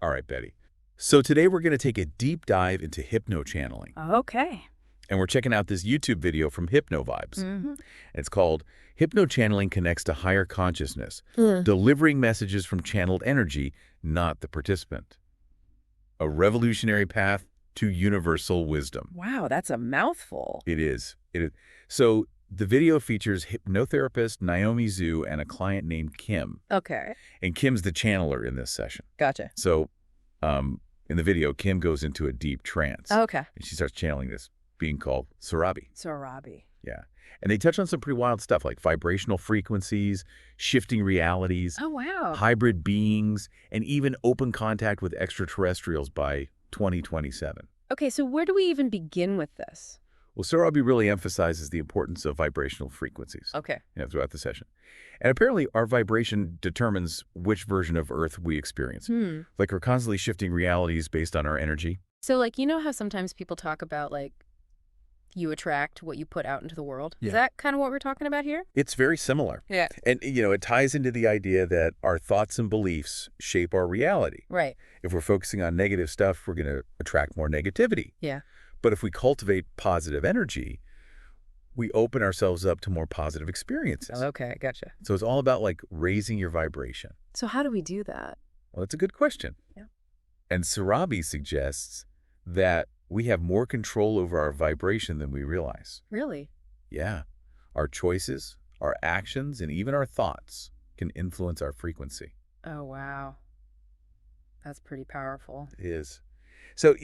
All right, Betty. So today we're going to take a deep dive into hypno-channeling. Okay. And we're checking out this YouTube video from Hypnovibes. Mm-hmm. It's called Hypno-Channeling Connects to Higher Consciousness, Delivering Messages from Channeled Energy, Not the Participant. A revolutionary path to universal wisdom. Wow, that's a mouthful. It is. It is. So the video features hypnotherapist Naomi Zhu and a client named Kim. Okay. And Kim's the channeler in this session. Gotcha. So in the video, Kim goes into a deep trance. Okay. And she starts channeling this being called Sarabi. Sarabi. Yeah. And they touch on some pretty wild stuff like vibrational frequencies, shifting realities, Oh, wow. hybrid beings, and even open contact with extraterrestrials by 2027. Okay, so where do we even begin with this? Well, Sarabi really emphasizes the importance of vibrational frequencies Okay. throughout the session. And apparently our vibration determines which version of Earth we experience. Like we're constantly shifting realities based on our energy. So, like, you know how sometimes people talk about, like, you attract what you put out into the world? Yeah. Is that kind of what we're talking about here? It's very similar. Yeah. And, it ties into the idea that our thoughts and beliefs shape our reality. Right. If we're focusing on negative stuff, we're going to attract more negativity. Yeah. But if we cultivate positive energy, we open ourselves up to more positive experiences. Okay, gotcha. So it's all about, like, raising your vibration. So how do we do that? Well, that's a good question. Yeah. And Sarabi suggests that we have more control over our vibration than we realize. Really? Yeah. Our choices, our actions, and even our thoughts can influence our frequency. Oh, wow. That's pretty powerful. It is. So,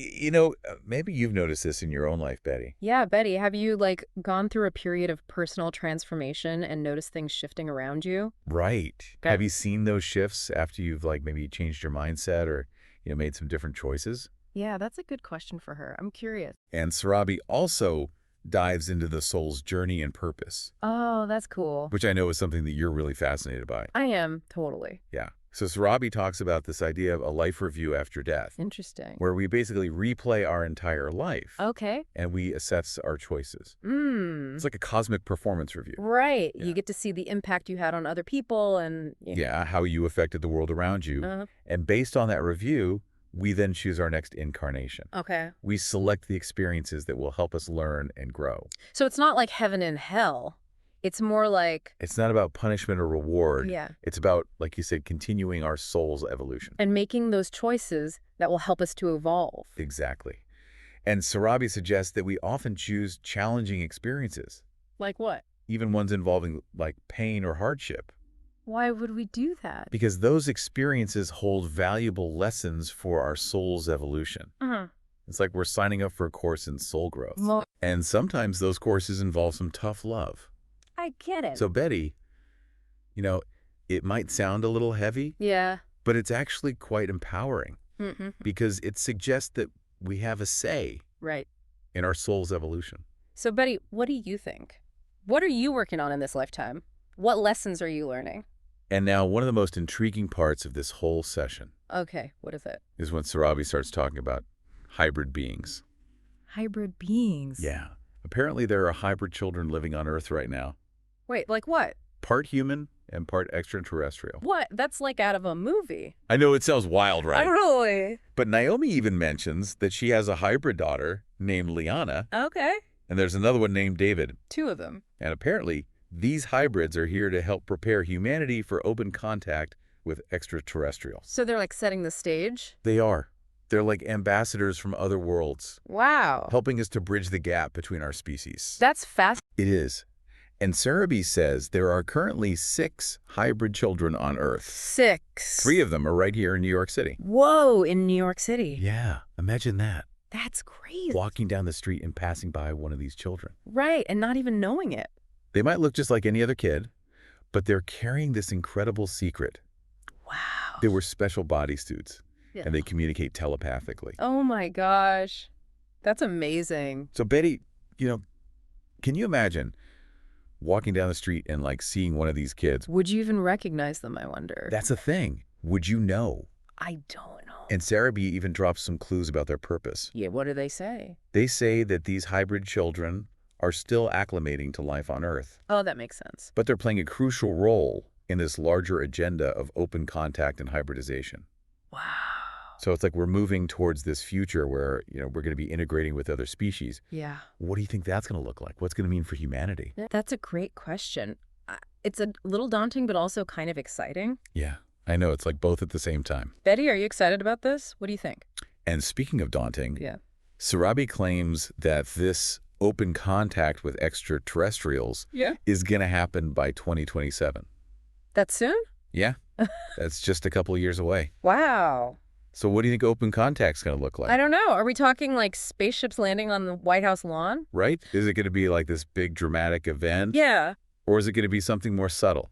maybe you've noticed this in your own life, Betty. Yeah, Betty, have you, like, gone through a period of personal transformation and noticed things shifting around you? Right. Okay. Have you seen those shifts after you've, like, maybe changed your mindset or, made some different choices? Yeah, that's a good question for her. I'm curious. And Sarabi also dives into the soul's journey and purpose, Oh, that's cool. which I know is something that you're really fascinated by. I am, totally. Yeah. So Sarabi talks about this idea of a life review after death, Interesting. where we basically replay our entire life Okay. and we assess our choices. It's like a cosmic performance review. Right. Yeah. You get to see the impact you had on other people and... Yeah, how you affected the world around you. Uh-huh. And based on that review, we then choose our next incarnation. Okay. We select the experiences that will help us learn and grow. So it's not like heaven and hell. It's more like... It's not about punishment or reward. Yeah. It's about, like you said, continuing our soul's evolution. And making those choices that will help us to evolve. Exactly. And Sarabi suggests that we often choose challenging experiences, Like what? even ones involving, like, pain or hardship, Why would we do that? because those experiences hold valuable lessons for our soul's evolution. Uh-huh. It's like we're signing up for a course in soul growth. Well, And sometimes those courses involve some tough love. I get it. So, Betty, it might sound a little heavy, Yeah. but it's actually quite empowering Mm-hmm. because it suggests that we have a say Right. in our soul's evolution. So, Betty, what do you think? What are you working on in this lifetime? What lessons are you learning? And now one of the most intriguing parts of this whole session Okay, what is it? is when Sarabi starts talking about hybrid beings. Hybrid beings. Yeah. Apparently there are hybrid children living on Earth right now. Wait, like what? Part human and part extraterrestrial. What? That's like out of a movie. I know it sounds wild, right? Really? But Naomi even mentions that she has a hybrid daughter named Liana, Okay. and there's another one named David. 2 of them. And apparently, these hybrids are here to help prepare humanity for open contact with extraterrestrials. So they're like setting the stage? They are. They're like ambassadors from other worlds, Wow. helping us to bridge the gap between our species. That's fast. It is. And Sarabi says there are currently 6 hybrid children on Earth. 6. 3 of them are right here in New York City. Whoa, in New York City. Yeah, imagine that. That's crazy. Walking down the street and passing by one of these children. Right, and not even knowing it. They might look just like any other kid, but they're carrying this incredible secret. Wow. They wear special bodysuits, Yeah. and they communicate telepathically. Oh my gosh. That's amazing. So, Betty, can you imagine walking down the street and, like, seeing one of these kids? Would you even recognize them, I wonder? That's a thing. Would you know? I don't know. And Sarabi even drops some clues about their purpose. Yeah, what do they say? They say that these hybrid children are still acclimating to life on Earth, Oh, that makes sense. but they're playing a crucial role in this larger agenda of open contact and hybridization. Wow. So it's like we're moving towards this future where, we're going to be integrating with other species. Yeah. What do you think that's going to look like? What's going to mean for humanity? That's a great question. It's a little daunting, but also kind of exciting. Yeah, I know. It's like both at the same time. Betty, are you excited about this? What do you think? And speaking of daunting, Yeah. Sarabi claims that this open contact with extraterrestrials is going to happen by 2027. That soon? Yeah, that's just a couple of years away. Wow. So what do you think open contact's going to look like? I don't know. Are we talking like spaceships landing on the White House lawn? Right? Is it going to be like this big dramatic event? Yeah. Or is it going to be something more subtle?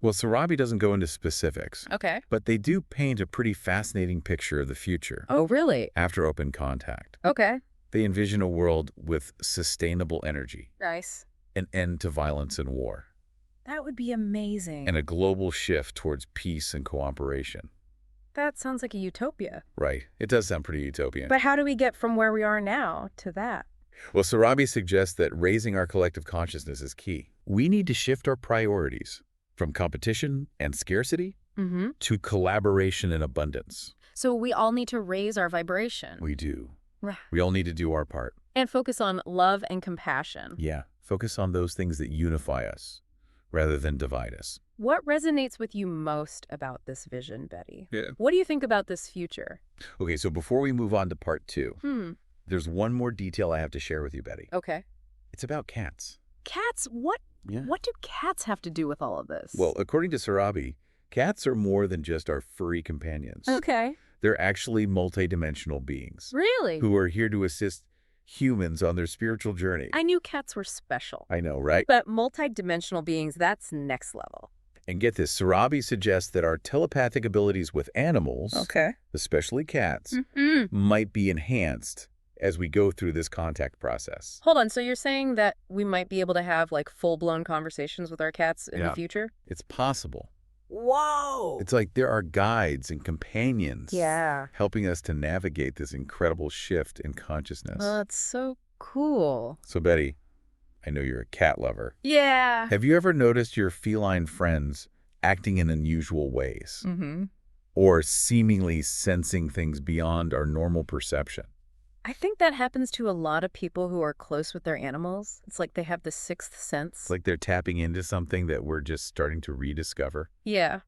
Well, Sarabi doesn't go into specifics. Okay. But they do paint a pretty fascinating picture of the future. Oh, really? After open contact. Okay. They envision a world with sustainable energy, Nice. an end to violence and war, That would be amazing. and a global shift towards peace and cooperation. That sounds like a utopia. Right. It does sound pretty utopian. But how do we get from where we are now to that? Well, Sarabi suggests that raising our collective consciousness is key. We need to shift our priorities from competition and scarcity to collaboration and abundance. So we all need to raise our vibration. We do. Right. We all need to do our part. And focus on love and compassion. Yeah. Focus on those things that unify us rather than divide us. What resonates with you most about this vision, Betty? Yeah. What do you think about this future? Okay, so before we move on to part 2, there's one more detail I have to share with you, Betty. Okay. It's about cats. Cats? What do cats have to do with all of this? Well, according to Sarabi, cats are more than just our furry companions. Okay. They're actually multidimensional beings Really? who are here to assist humans on their spiritual journey. I knew cats were special. I know, right? But multidimensional beings, that's next level. And get this, Sarabi suggests that our telepathic abilities with animals, especially cats, might be enhanced as we go through this contact process. Hold on, so you're saying that we might be able to have like full-blown conversations with our cats in the future? It's possible. Whoa! It's like there are guides and companions Yeah. helping us to navigate this incredible shift in consciousness. That's so cool. So, Betty, I know you're a cat lover. Yeah. Have you ever noticed your feline friends acting in unusual ways? Mm-hmm. Or seemingly sensing things beyond our normal perception? I think that happens to a lot of people who are close with their animals. It's like they have the sixth sense. It's like they're tapping into something that we're just starting to rediscover. Yeah.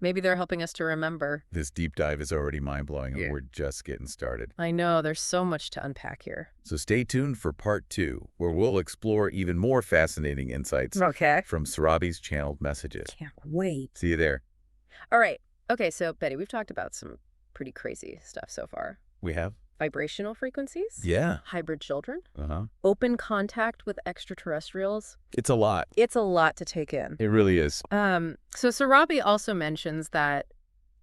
Maybe they're helping us to remember. This deep dive is already mind-blowing, and we're just getting started. I know, there's so much to unpack here. So stay tuned for part 2, where we'll explore even more fascinating insights from Sarabi's channeled messages. Can't wait. See you there. All right. Okay, so Betty, we've talked about some pretty crazy stuff so far. We have? Vibrational frequencies? Yeah. Hybrid children? Uh-huh. Open contact with extraterrestrials? It's a lot. It's a lot to take in. It really is. So Sarabi also mentions that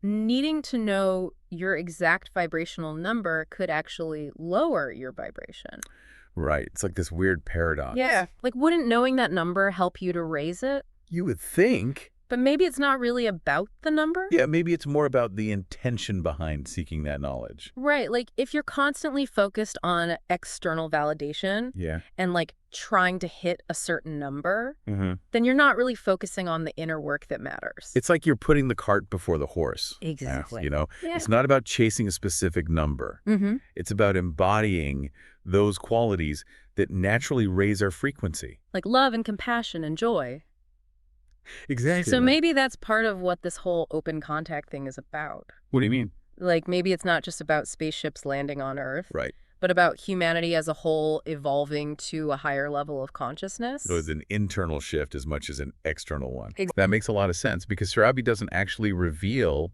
needing to know your exact vibrational number could actually lower your vibration. Right. It's like this weird paradox. Yeah. Like, wouldn't knowing that number help you to raise it? You would think. But maybe it's not really about the number? Yeah, maybe it's more about the intention behind seeking that knowledge. Right. Like, if you're constantly focused on external validation and, like, trying to hit a certain number, then you're not really focusing on the inner work that matters. It's like you're putting the cart before the horse. Exactly. Yeah. It's not about chasing a specific number. It's about embodying those qualities that naturally raise our frequency. Like love and compassion and joy. Exactly. So maybe that's part of what this whole open contact thing is about. What do you mean? Like, maybe it's not just about spaceships landing on Earth. Right. But about humanity as a whole evolving to a higher level of consciousness. So it's an internal shift as much as an external one. That makes a lot of sense because Sarabi doesn't actually reveal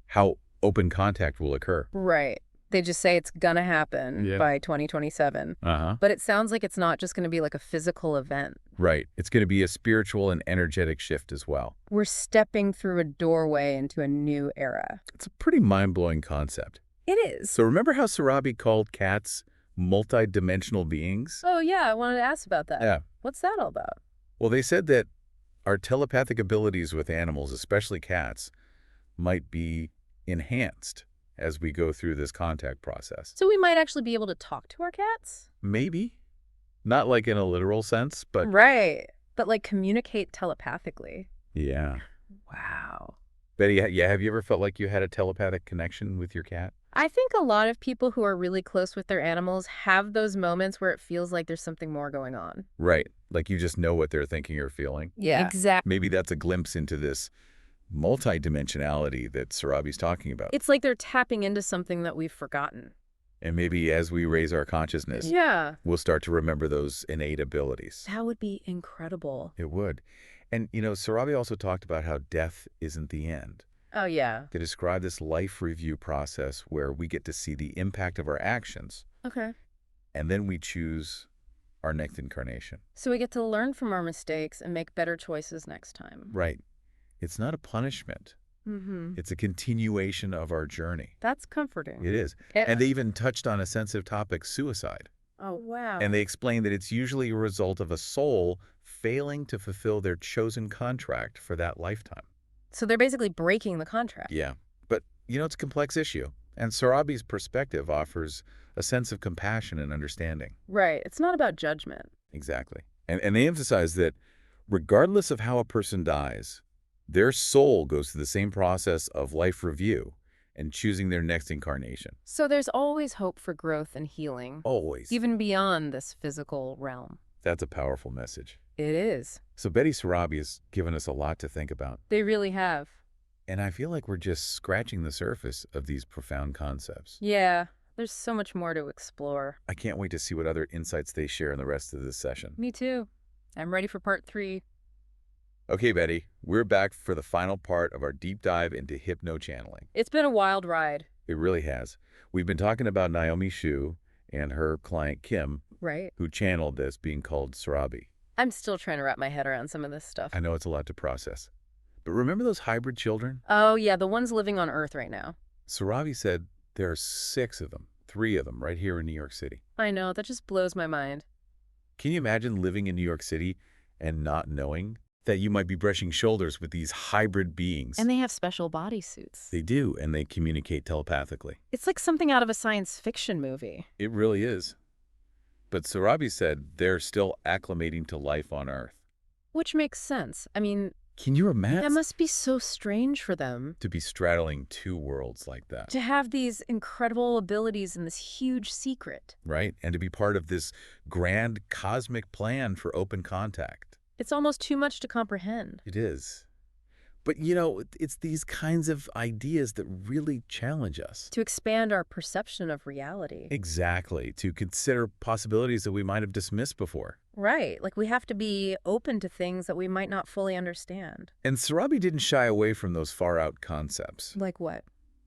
how open contact will occur. Right. They just say it's gonna happen by 2027. But it sounds like it's not just gonna be like a physical event. Right. It's going to be a spiritual and energetic shift as well. We're stepping through a doorway into a new era. It's a pretty mind-blowing concept. It is. So remember how Sarabi called cats multi-dimensional beings? Oh, yeah. I wanted to ask about that. Yeah. What's that all about? Well, they said that our telepathic abilities with animals, especially cats, might be enhanced as we go through this contact process. So we might actually be able to talk to our cats? Maybe. Not like in a literal sense, but... Right. But like communicate telepathically. Yeah. Wow. Betty, yeah, have you ever felt like you had a telepathic connection with your cat? I think a lot of people who are really close with their animals have those moments where it feels like there's something more going on. Right. Like you just know what they're thinking or feeling. Yeah. Exactly. Maybe that's a glimpse into this multidimensionality that Sarabi's talking about. It's like they're tapping into something that we've forgotten. And maybe as we raise our consciousness, Yeah. we'll start to remember those innate abilities. That would be incredible. It would. And, Sarabi also talked about how death isn't the end. Oh, yeah. They describe this life review process where we get to see the impact of our actions. Okay. And then we choose our next incarnation. So we get to learn from our mistakes and make better choices next time. Right. It's not a punishment. Mm-hmm. It's a continuation of our journey. That's comforting. It is. And they even touched on a sensitive topic, suicide. Oh, wow. And they explained that it's usually a result of a soul failing to fulfill their chosen contract for that lifetime. So they're basically breaking the contract. Yeah. But, it's a complex issue. And Sarabi's perspective offers a sense of compassion and understanding. Right. It's not about judgment. Exactly. And they emphasize that regardless of how a person dies, their soul goes through the same process of life review and choosing their next incarnation. So there's always hope for growth and healing. Always. Even beyond this physical realm. That's a powerful message. It is. So Betty Sarabi has given us a lot to think about. They really have. And I feel like we're just scratching the surface of these profound concepts. Yeah. There's so much more to explore. I can't wait to see what other insights they share in the rest of this session. Me too. I'm ready for part 3. Okay, Betty, we're back for the final part of our deep dive into hypno-channeling. It's been a wild ride. It really has. We've been talking about Naomi Shu and her client Kim, right, who channeled this being called Sarabi. I'm still trying to wrap my head around some of this stuff. I know it's a lot to process. But remember those hybrid children? Oh, yeah, the ones living on Earth right now. Sarabi said there are 6 of them, 3 of them right here in New York City. I know, that just blows my mind. Can you imagine living in New York City and not knowing that you might be brushing shoulders with these hybrid beings? And they have special bodysuits. They do, and they communicate telepathically. It's like something out of a science fiction movie. It really is. But Sarabi said they're still acclimating to life on Earth. Which makes sense. I mean, can you imagine? That must be so strange for them. To be straddling 2 worlds like that. To have these incredible abilities and this huge secret. Right, and to be part of this grand cosmic plan for open contact. It's almost too much to comprehend. It is. But, it's these kinds of ideas that really challenge us. To expand our perception of reality. Exactly. To consider possibilities that we might have dismissed before. Right. Like we have to be open to things that we might not fully understand. And Sarabi didn't shy away from those far-out concepts. Like what?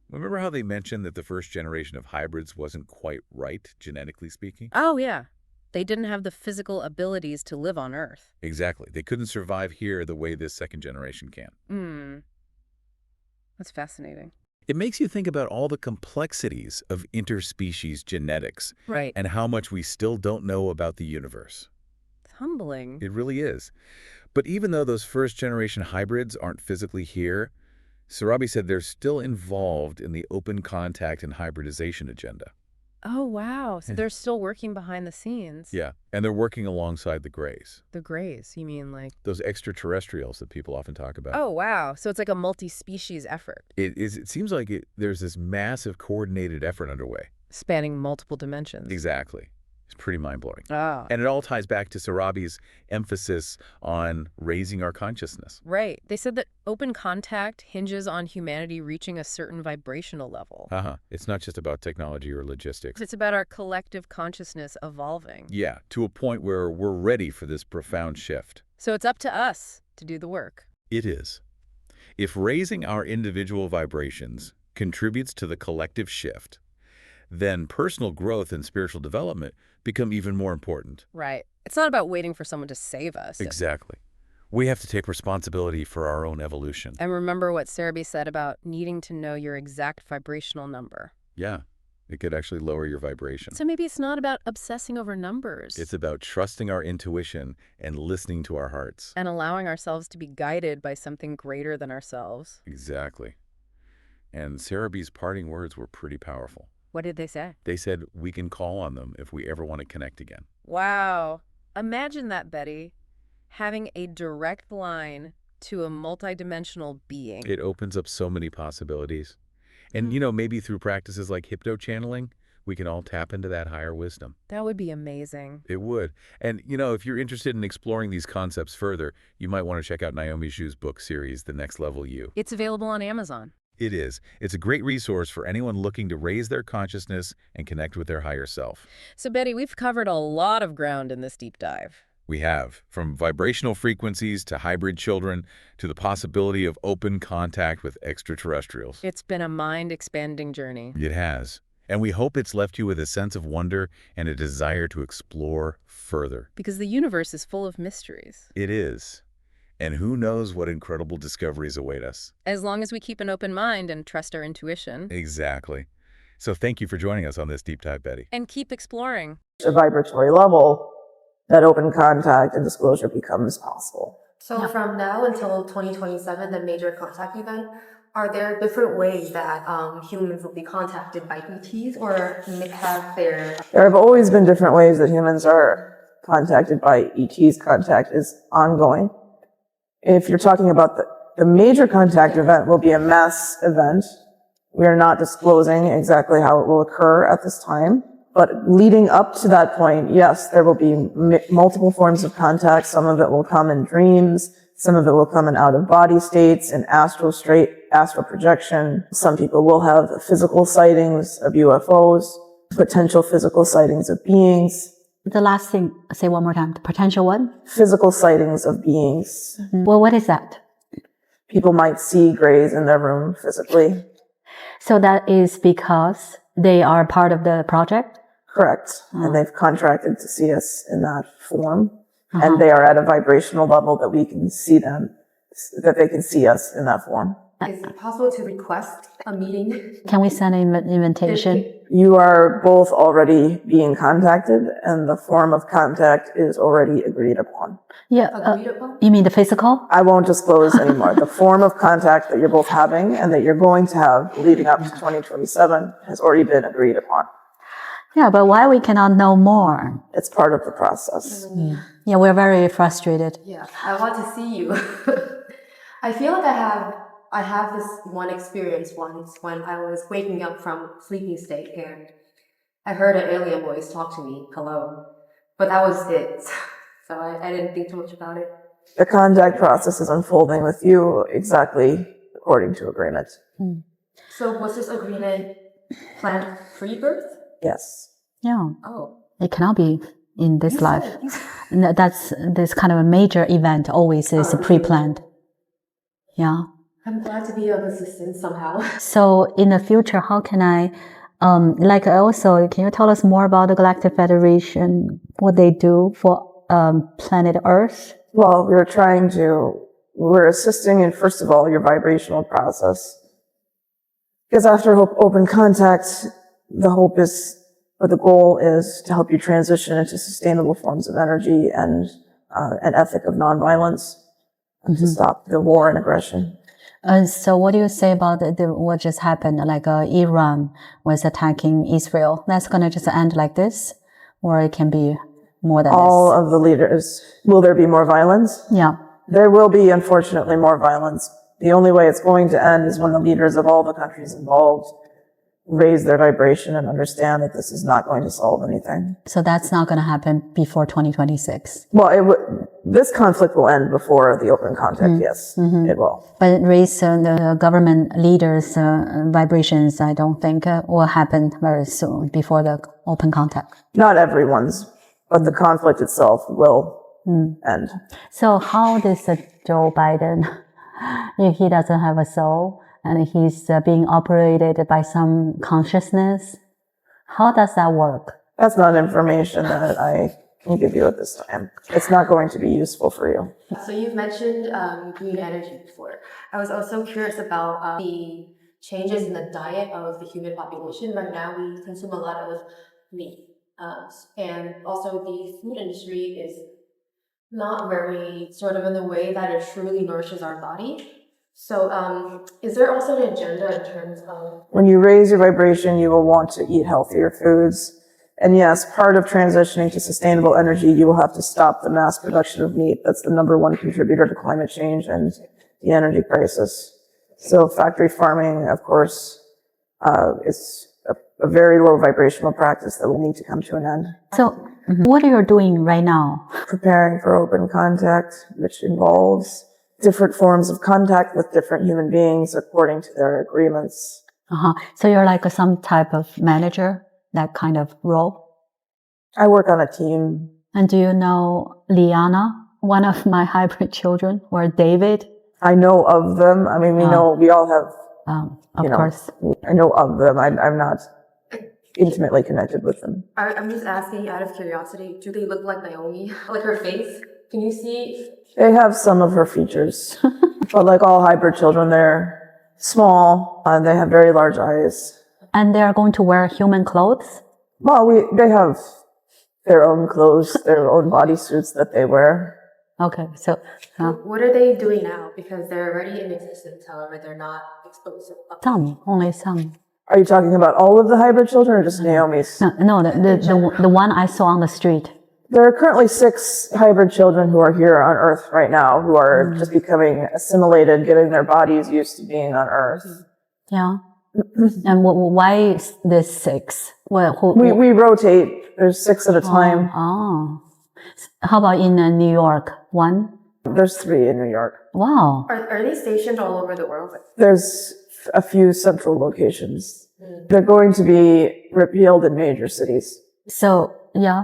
Remember how they mentioned that the first generation of hybrids wasn't quite right, genetically speaking? Oh, yeah. They didn't have the physical abilities to live on Earth. Exactly. They couldn't survive here the way this second generation can. That's fascinating. It makes you think about all the complexities of interspecies genetics. Right. And how much we still don't know about the universe. It's humbling. It really is. But even though those first generation hybrids aren't physically here, Sarabi said they're still involved in the open contact and hybridization agenda. Oh, wow. So they're still working behind the scenes. Yeah, and they're working alongside the Greys. The Greys, you mean like? Those extraterrestrials that people often talk about. Oh, wow. So it's like a multi-species effort. It seems like there's this massive coordinated effort underway. Spanning multiple dimensions. Exactly. It's pretty mind-blowing. Oh. And it all ties back to Sarabi's emphasis on raising our consciousness. Right. They said that open contact hinges on humanity reaching a certain vibrational level. It's not just about technology or logistics. It's about our collective consciousness evolving. Yeah, to a point where we're ready for this profound shift. So it's up to us to do the work. It is. If raising our individual vibrations contributes to the collective shift, then personal growth and spiritual development become even more important. Right. It's not about waiting for someone to save us. Exactly. We have to take responsibility for our own evolution. And remember what Sarabi said about needing to know your exact vibrational number. Yeah. It could actually lower your vibration. So maybe it's not about obsessing over numbers. It's about trusting our intuition and listening to our hearts. And allowing ourselves to be guided by something greater than ourselves. Exactly. And Sarabi's parting words were pretty powerful. What did they say? They said we can call on them if we ever want to connect again. Wow. Imagine that, Betty. Having a direct line to a multidimensional being. It opens up so many possibilities. And, maybe through practices like hypno-channeling, we can all tap into that higher wisdom. That would be amazing. It would. And, if you're interested in exploring these concepts further, you might want to check out Naomi Zhu's book series, The Next Level You. It's available on Amazon. It is. It's a great resource for anyone looking to raise their consciousness and connect with their higher self. So, Betty, we've covered a lot of ground in this deep dive. We have, from vibrational frequencies to hybrid children to the possibility of open contact with extraterrestrials. It's been a mind-expanding journey. It has. And we hope it's left you with a sense of wonder and a desire to explore further. Because the universe is full of mysteries. It is. And who knows what incredible discoveries await us. As long as we keep an open mind and trust our intuition. Exactly. So thank you for joining us on this deep dive, Betty. And keep exploring. A vibratory level, that open contact and disclosure becomes possible. So from now until 2027, the major contact event, are there different ways that humans will be contacted by ETs, or have their... There have always been different ways that humans are contacted by ETs. Contact is ongoing. If you're talking about the major contact event will be a mass event. We are not disclosing exactly how it will occur at this time. But leading up to that point, yes, there will be multiple forms of contact. Some of it will come in dreams. Some of it will come in out-of-body states, in astral projection. Some people will have physical sightings of UFOs, potential physical sightings of beings. The last thing, say one more time. The potential one? Physical sightings of beings. Mm-hmm. Well, what is that? People might see grays in their room physically. So that is because they are part of the project? Correct. And they've contracted to see us in that form. And they are at a vibrational level that we can see them, that they can see us in that form. Is it possible to request a meeting? Can we send an invitation? You are both already being contacted, and the form of contact is already agreed upon. Yeah. Agreed upon? You mean the physical? I won't disclose anymore. The form of contact that you're both having and that you're going to have leading up to 2027 has already been agreed upon. Yeah, but why we cannot know more? It's part of the process. Yeah, we're very frustrated. Yeah, I want to see you. I feel like I have this one experience once when I was waking up from sleeping state and I heard an alien voice talk to me, hello. But that was it. So I didn't think too much about it. The contact process is unfolding with you exactly according to agreement. So was this agreement planned pre-birth? Yes. Yeah. Oh. It cannot be in this life. And that's this kind of a major event always is pre-planned. Yeah. I'm glad to be of assistance somehow. So in the future, how can I, also, can you tell us more about the Galactic Federation, what they do for planet Earth? Well, we're assisting in, first of all, your vibrational process. Because after open contact, the goal is to help you transition into sustainable forms of energy and an ethic of nonviolence to stop the war and aggression. So what do you say about what just happened? Like Iran was attacking Israel. That's going to just end like this? Or it can be more than All of the leaders. Will there be more violence? Yeah. There will be, unfortunately, more violence. The only way it's going to end is when the leaders of all the countries involved raise their vibration and understand that this is not going to solve anything. So that's not going to happen before 2026. Well, this conflict will end before the open contact. Yes, it will. But raise the government leaders' vibrations, I don't think will happen very soon before the open contact. Not everyone's, but the conflict itself will end. So how does Joe Biden, if he doesn't have a soul, and he's being operated by some consciousness, how does that work? That's not information that I can give you at this time. It's not going to be useful for you. So you've mentioned green energy before. I was also curious about the changes in the diet of the human population. Right now we consume a lot of meat. And also the food industry is not very sort of in the way that it truly nourishes our body. So is there also an agenda in terms of... When you raise your vibration, you will want to eat healthier foods. And yes, part of transitioning to sustainable energy, you will have to stop the mass production of meat. That's the #1 contributor to climate change. And the energy crisis. So factory farming, of course, is a very low vibrational practice that will need to come to an end. So what are you doing right now? Preparing for open contact, which involves different forms of contact with different human beings according to their agreements. So you're like some type of manager, that kind of role? I work on a team. And do you know Liana, one of my hybrid children, or David? I know of them. I mean, we all have, of course. I know of them. I'm not intimately connected with them. I'm just asking out of curiosity, do they look like Naomi? Like her face? Can you see? They have some of her features, but like all hybrid children, they're small, and they have very large eyes. And they're going to wear human clothes? Well, they have their own clothes, their own bodysuits that they wear. Okay, so... what are they doing now? Because they're already in existence, however, they're not exposed to... Some, only some. Are you talking about all of the hybrid children or just Naomi's? No, the one I saw on the street. There are currently 6 hybrid children who are here on Earth right now, who are just becoming assimilated, getting their bodies used to being on Earth. Yeah. And why this 6? We rotate. There's 6 at a time. Oh. How about in New York? 1? There's 3 in New York. Wow. Are they stationed all over the world? There's a few central locations. They're going to be repealed in major cities. So, yeah,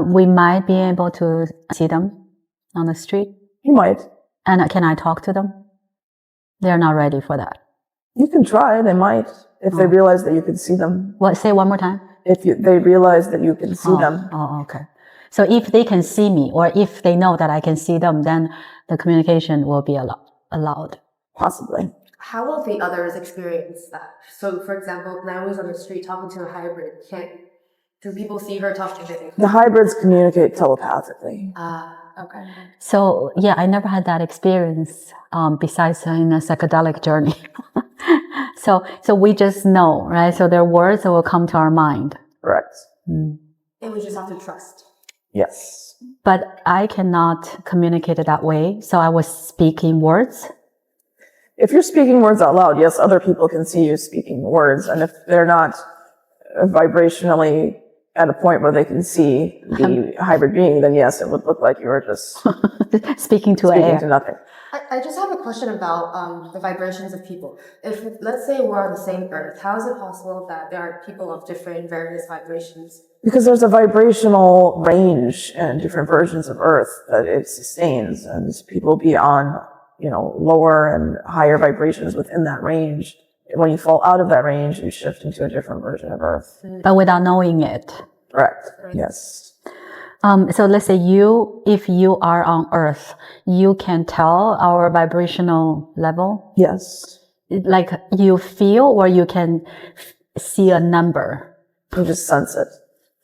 we might be able to see them on the street. You might. And can I talk to them? They're not ready for that. You can try. They might, if they realize that you can see them. What? Say one more time. If they realize that you can see them. Oh, okay. So if they can see me, or if they know that I can see them, then the communication will be allowed. Possibly. How will the others experience that? So, for example, if Naomi's on the street talking to a hybrid, do people see her talking to them? The hybrids communicate telepathically. Okay. So, yeah, I never had that experience besides in a psychedelic journey. So we just know, right? So there are words that will come to our mind. Correct. And we just have to trust. Yes. But I cannot communicate it that way. So I was speaking words. If you're speaking words out loud, yes, other people can see you speaking words. And if they're not vibrationally at a point where they can see the hybrid being, then yes, it would look like you were just speaking to nothing. I just have a question about the vibrations of people. If, let's say, we're on the same Earth, how is it possible that there are people of different various vibrations? Because there's a vibrational range and different versions of Earth that it sustains, and people be on, lower and higher vibrations within that range. When you fall out of that range, you shift into a different version of Earth. But without knowing it. Correct. Yes. So let's say if you are on Earth, you can tell our vibrational level? Yes. Like you feel, or you can see a number? You just sense it.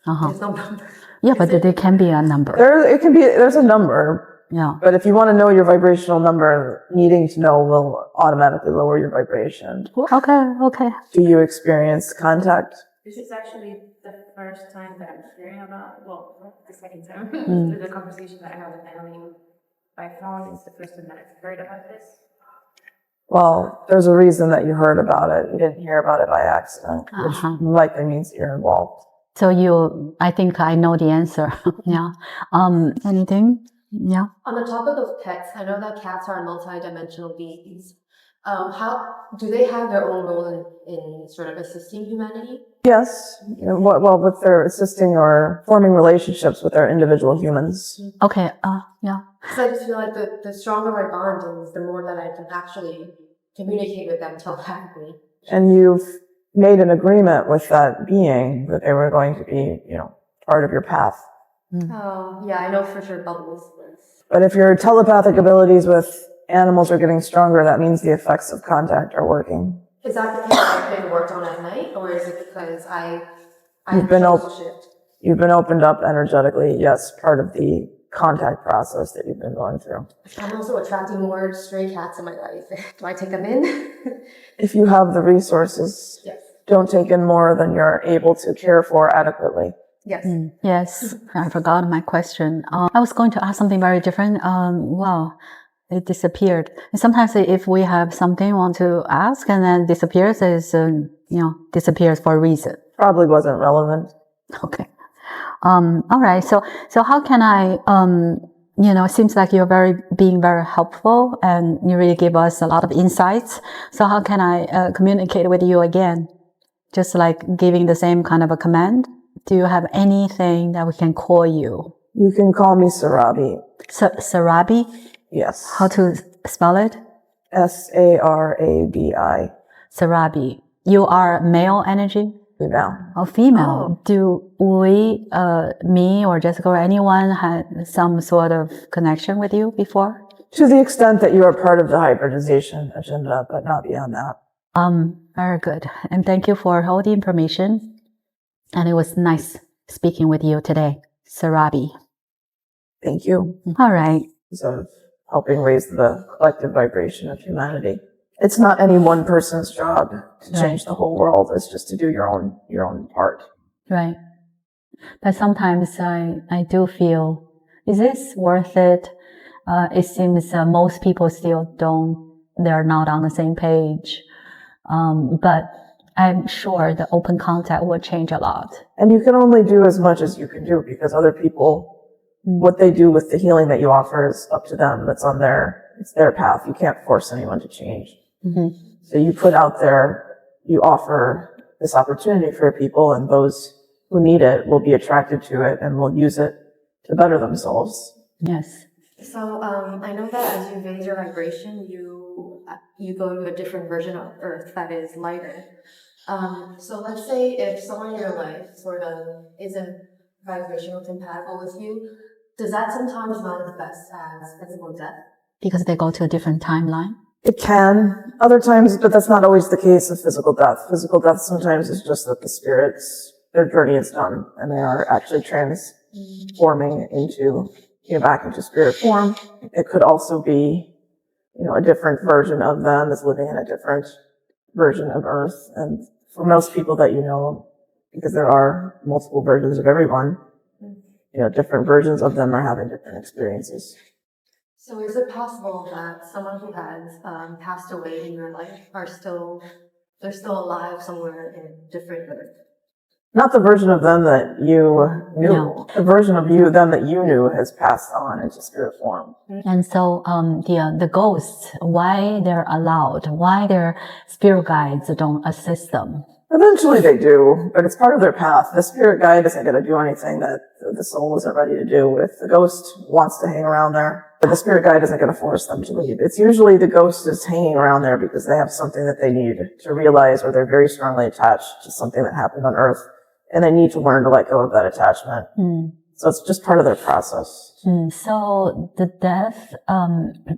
There's no number. Yeah, but there can be a number. There's a number. Yeah. But if you want to know your vibrational number, needing to know will automatically lower your vibration. Okay. Do you experience contact? This is actually the first time that I'm hearing about, the second time, through the conversation that I had with Naomi by phone. It's the first time that I've heard about this. Well, there's a reason that you heard about it. You didn't hear about it by accident, which likely means you're involved. So I think I know the answer. Yeah. Anything? Yeah. On the topic of pets, I know that cats are multi-dimensional beings. How do they have their own role in sort of assisting humanity? Yes. Well, with their assisting or forming relationships with their individual humans. Okay. Yeah. Because I just feel like the stronger my bond is, the more that I can actually communicate with them telepathically. And you've made an agreement with that being that they were going to be, part of your path. Oh, yeah, I know for sure Bubbles was. But if your telepathic abilities with animals are getting stronger, that means the effects of contact are working. Is that because I've been worked on at night, or is it because You've been opened up energetically, yes, part of the contact process that you've been going through. I'm also attracting more stray cats in my life. Do I take them in? If you have the resources, Yes. Don't take in more than you're able to care for adequately. Yes. Yes, I forgot my question. I was going to ask something very different. it disappeared. And sometimes if we have something we want to ask and then disappears, disappears for a reason. Probably wasn't relevant. Okay. All right. So how can I, it seems like you're being very helpful and you really give us a lot of insights. So how can I communicate with you again? Just like giving the same kind of a command? Do you have anything that we can call you? You can call me Sarabi. Sarabi? Yes. How to spell it? Sarabi. Sarabi. You are male energy? Female. Oh, female. Oh. Do we, me or Jessica or anyone had some sort of connection with you before? To the extent that you are part of the hybridization agenda, but not beyond that. Very good. And thank you for all the information. And it was nice speaking with you today, Sarabi. Thank you. All right. So helping raise the collective vibration of humanity. It's not any one person's job to change the whole world. It's just to do your own part. Right. But sometimes I do feel, is this worth it? It seems most people still they're not on the same page. But I'm sure the open contact will change a lot. And you can only do as much as you can do because other people, what they do with the healing that you offer is up to them. It's their path. You can't force anyone to change. Mm-hmm. So you put out there, you offer this opportunity for people, and those who need it will be attracted to it and will use it to better themselves. Yes. So I know that as you raise your vibration, you go into a different version of Earth that is lighter. So let's say if someone in your life sort of isn't vibrational compatible with you, does that sometimes manifest as physical death? Because they go to a different timeline? It can. Other times, but that's not always the case of physical death. Physical death sometimes is just that the spirits, their journey is done, and they are actually transforming back into spirit form. It could also be, a different version of them is living in a different version of Earth. And for most people that because there are multiple versions of everyone, different versions of them are having different experiences. So is it possible that someone who has passed away in your life they're still alive somewhere in a different Earth? Not the version of them that you knew. No. The version of them that you knew has passed on into spirit form. And so the ghosts, why they're allowed, why their spirit guides don't assist them? Eventually they do, but it's part of their path. The spirit guide isn't going to do anything that the soul isn't ready to do. If the ghost wants to hang around there, but the spirit guide isn't going to force them to leave. It's usually the ghost is hanging around there because they have something that they need to realize, or they're very strongly attached to something that happened on Earth, and they need to learn to let go of that attachment. So it's just part of their process. So the death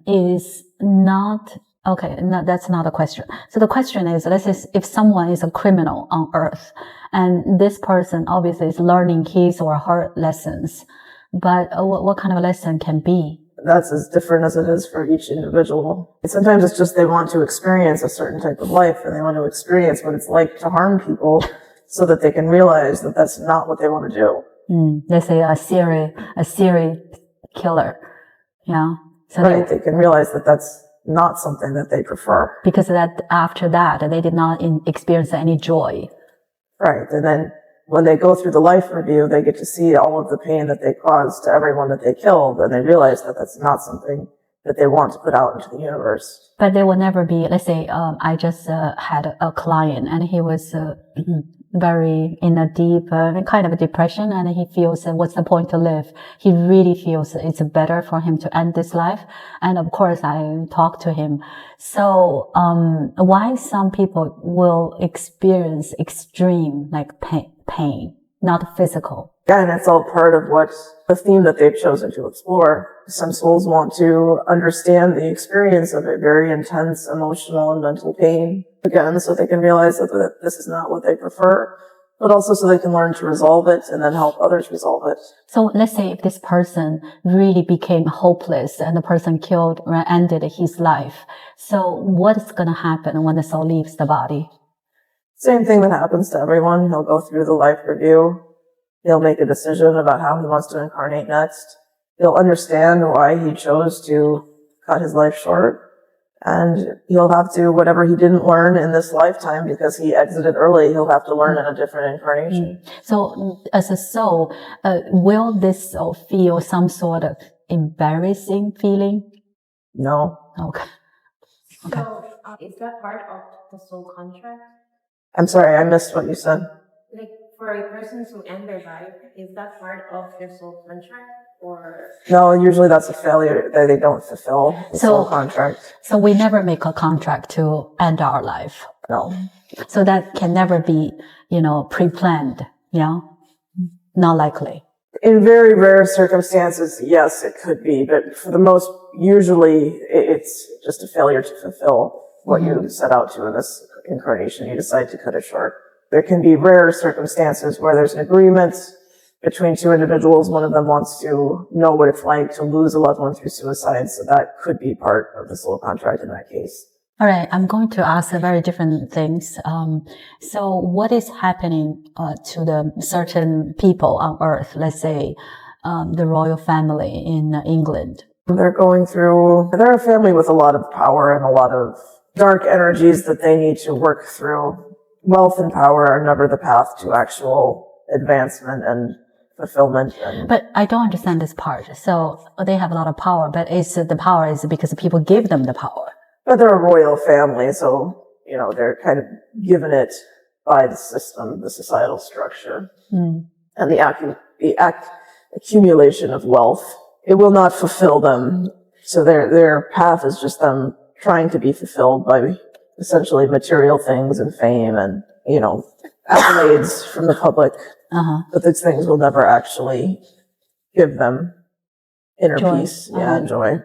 is not... Okay, no, that's not a question. So the question is, let's say if someone is a criminal on Earth, and this person obviously is learning his or her lessons, but what kind of a lesson can be? That's as different as it is for each individual. Sometimes it's just they want to experience a certain type of life, and they want to experience what it's like to harm people so that they can realize that that's not what they want to do. Let's say a serial killer. Yeah. So right, they can realize that that's not something that they prefer. Because that after that, they did not experience any joy. Right. And then when they go through the life review, they get to see all of the pain that they caused to everyone that they killed, and they realize that that's not something that they want to put out into the universe. But there will never be, let's say, I just had a client, and he was very in a deep kind of a depression, and he feels what's the point to live? He really feels it's better for him to end this life. And of course, I talk to him. So, why some people will experience extreme pain, not physical? Yeah, and it's all part of what the theme that they've chosen to explore. Some souls want to understand the experience of a very intense emotional and mental pain again, so they can realize that this is not what they prefer, but also so they can learn to resolve it and then help others resolve it. So let's say if this person really became hopeless and the person ended his life. So what's going to happen when the soul leaves the body? Same thing that happens to everyone. He'll go through the life review. He'll make a decision about how he wants to incarnate next. He'll understand why he chose to cut his life short. And he'll have to, whatever he didn't learn in this lifetime because he exited early, he'll have to learn in a different incarnation. So as a soul, will this soul feel some sort of embarrassing feeling? No. Okay. So, is that part of the soul contract? I'm sorry, I missed what you said. Like, for a person to end their life, is that part of their soul contract? Or No, usually that's a failure. They don't fulfill the soul contract. So we never make a contract to end our life. No. So that can never be, pre-planned. Yeah. Not likely. In very rare circumstances, yes, it could be. But for the most, usually it's just a failure to fulfill what you set out to in this incarnation. You decide to cut it short. There can be rare circumstances where there's an agreement between two individuals. One of them wants to know what it's like to lose a loved one through suicide. So that could be part of the soul contract in that case. All right. I'm going to ask very different things. So what is happening to the certain people on Earth? Let's say the royal family in England. They're a family with a lot of power and a lot of dark energies that they need to work through. Wealth and power are never the path to actual advancement and fulfillment. But I don't understand this part. So they have a lot of power, but the power is because people give them the power. But they're a royal family, so, they're kind of given it by the system, the societal structure, and the accumulation of wealth. It will not fulfill them. So their path is just them trying to be fulfilled by essentially material things and fame and, accolades from the public. But these things will never actually give them inner peace and joy.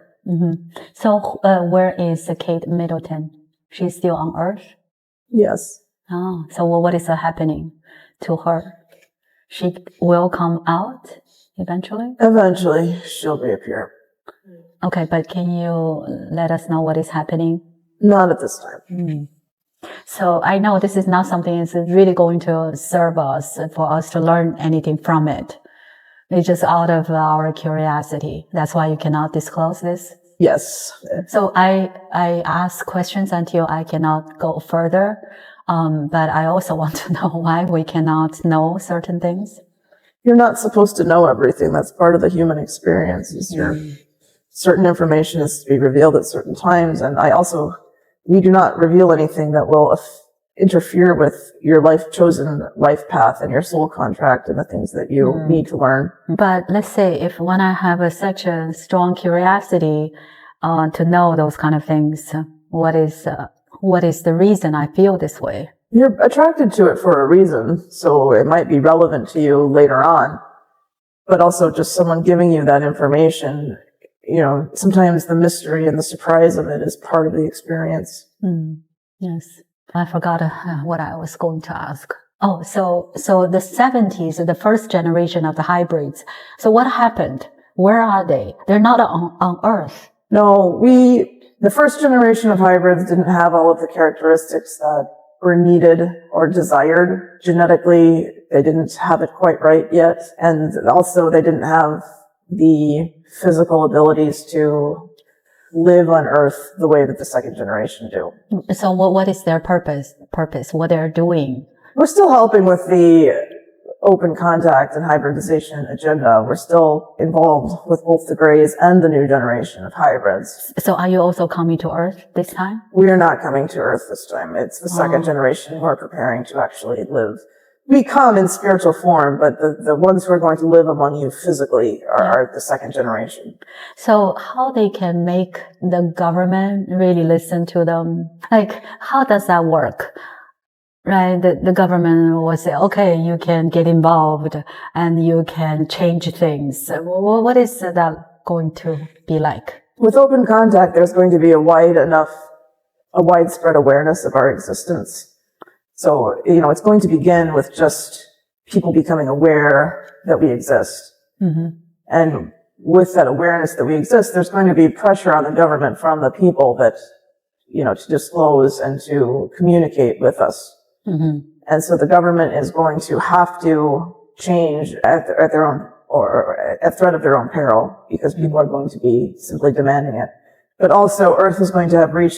So where is Kate Middleton? She's still on Earth? Yes. Oh, so what is happening to her? She will come out eventually? Eventually, she'll reappear. Okay, but can you let us know what is happening? Not at this time. So I know this is not something that's really going to serve us for us to learn anything from it. It's just out of our curiosity. That's why you cannot disclose this? Yes. So I ask questions until I cannot go further. But I also want to know why we cannot know certain things. You're not supposed to know everything. That's part of the human experience. Certain information is to be revealed at certain times. And we do not reveal anything that will interfere with your chosen life path and your soul contract and the things that you need to learn. But let's say when I have such a strong curiosity to know those kind of things, what is the reason I feel this way? You're attracted to it for a reason, so it might be relevant to you later on. But also just someone giving you that information, sometimes the mystery and the surprise of it is part of the experience. Yes. I forgot what I was going to ask. Oh, so the 70s, the first generation of the hybrids. So what happened? Where are they? They're not on Earth. No, the first generation of hybrids didn't have all of the characteristics that were needed or desired. Genetically, they didn't have it quite right yet. And also they didn't have the physical abilities to live on Earth the way that the second generation do. So what is their purpose, what they're doing? We're still helping with the open contact and hybridization agenda. We're still involved with both the Greys and the new generation of hybrids. So are you also coming to Earth this time? We are not coming to Earth this time. It's the second generation who are preparing to actually live. We come in spiritual form, but the ones who are going to live among you physically are the second generation. So how they can make the government really listen to them? Like, how does that work? Right? The government will say, okay, you can get involved and you can change things. What is that going to be like? With open contact, there's going to be a widespread awareness of our existence. So, it's going to begin with just people becoming aware that we exist. And with that awareness that we exist, there's going to be pressure on the government from the people that, to disclose and to communicate with us. And so the government is going to have to change at their own, or at threat of their own peril, because people are going to be simply demanding it. but also Earth is going to have reached